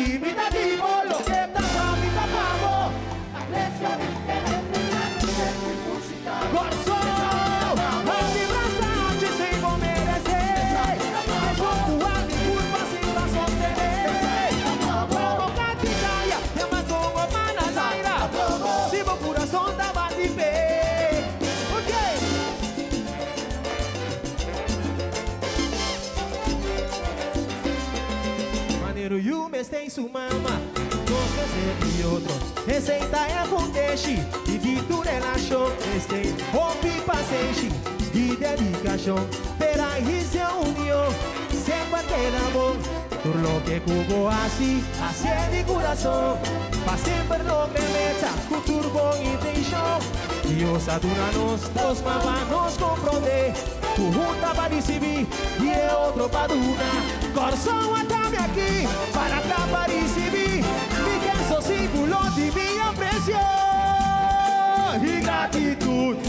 limitativo, lo que tapamos y tapamos. La presión Corso, a vibranza ci si può merecer. Eso tua mi culpa si va a sostener. Provocati Italia, llama como mana zaira. Si vos corazón daba di pe. Ok. Maneiro you me tem su mama. E outro receita é fundeixe e vitura é na show. Este rompe paciente de dedicação. Pera isso é união. Sempre tem amor. Por lo que cubo assim é de coração. Pa sempre lo que meta com turbo intenção. Dios aduna nos dos mamás nos comprende. Tu junta para recibir e é outro para dunar. Coração atame aqui para cá para recibir. Sou símbolo de minha pressão e gratitude.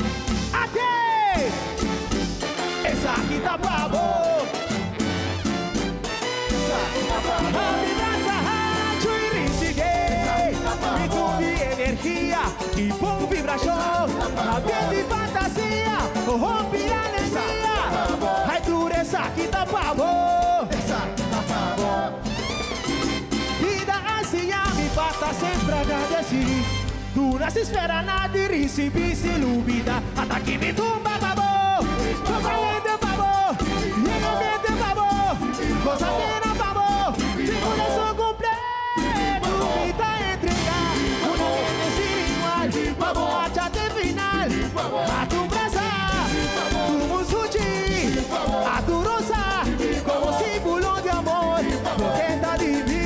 Até essa aqui tá bravo. A vibrança rádio e receguei. Ritmo de energia e bom vibração. Ambiente de fantasia, rompe a energia. Ai, dura essa aqui tá bravo. Basta sempre agradecer. Tu não se espera nada e recebi se luvida. Até que me tumba, babô. Totalmente babô. Legalmente babô. Cosa pena babô. Tem coração completo. Vida entregar. Una vez igual. Babô, até final. A tu brasa. Tu musuchi. A tu rosa. Como símbolo de amor. Porque tá divino.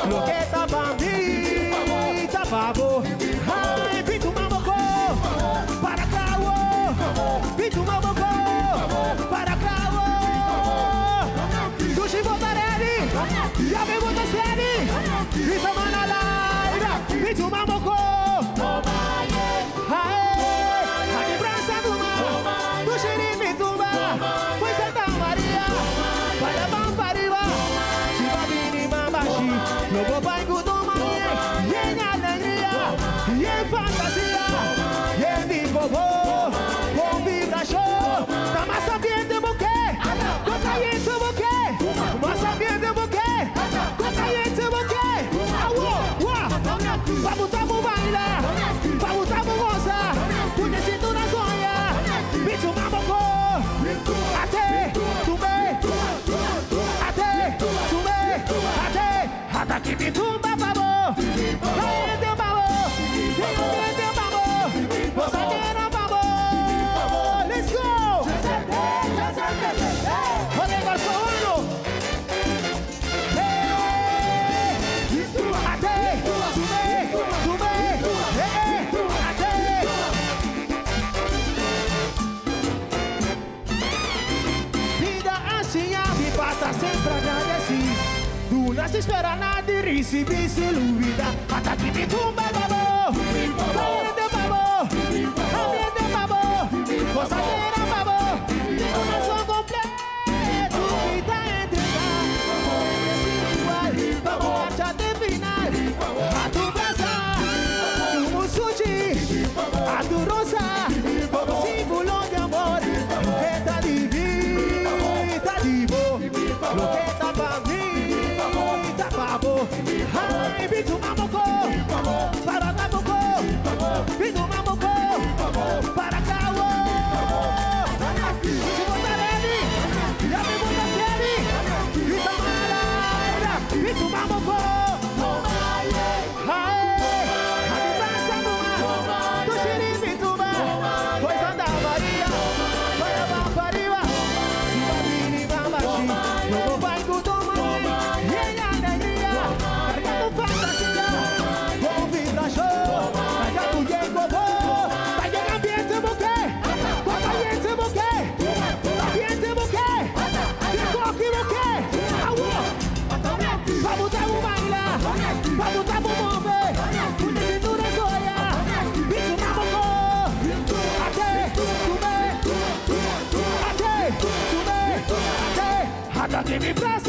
Lo que tá pra mim, tá favor. Ai, pinto mamocô, para cá, ô. Pinto mamocô, para cá, ô. Dushi Botarelli, já me bota série. Isso é manalaira, pinto mamocô. Aê, a vibrança do mar, do xerife tumba. Foi Santa Maria, vai levar para riba. Logo vai gudomanie, e em alegria, e em fantasia, e em vovô, com vibração. Da massa ambiente buquê, contraiente buquê, massa ambiente buquê, contraiente buquê. Aô, uá, pra botar pro bailar, pra botar pro moça, punha cintura sonha, bicho mamocô, até, tumê, até, tumê, até. Até que me tumba, babô. Vai teu babô. Tem teu babô. Você quer babô. Let's go. Olha agora só ano. Até. Sumei. Até. Vida assim, a me basta sempre agradecer. Tu não se espera nada e recebi se luvida. Até que me tumba, babô. Ambiente babô. Ambiente babô. Cosa era babô. Coração completo. Vida entregar. Igual. Babô, até final. A tu brasa. Tu musuchi. A tu rosa. Como símbolo de amor. Eta divino. Tá divo. Lo que tá pra mim. Ai, bicho mamocô, para cá, mocô, bicho mamocô, para cá, ô. Bicho Botarelli, já me bota série. Bicho Amaraira, bicho mamocô. Aê, a vibrança do mar, do xerife tumba. Foi Santa Maria, vai levar para riba. Se vai vir pra baixo, logo vai gudomanie. Fantasia, com vibração. Vai tu llego, vai llegar ambiente buquê. Ambiente buquê. Ambiente buquê. De coque buquê. Vamos botar o bailar. Vamos botar o mover. Puta cintura zoia. Bicho mamocô. Até, sumê. Até, sumê. Até, até que me pressa.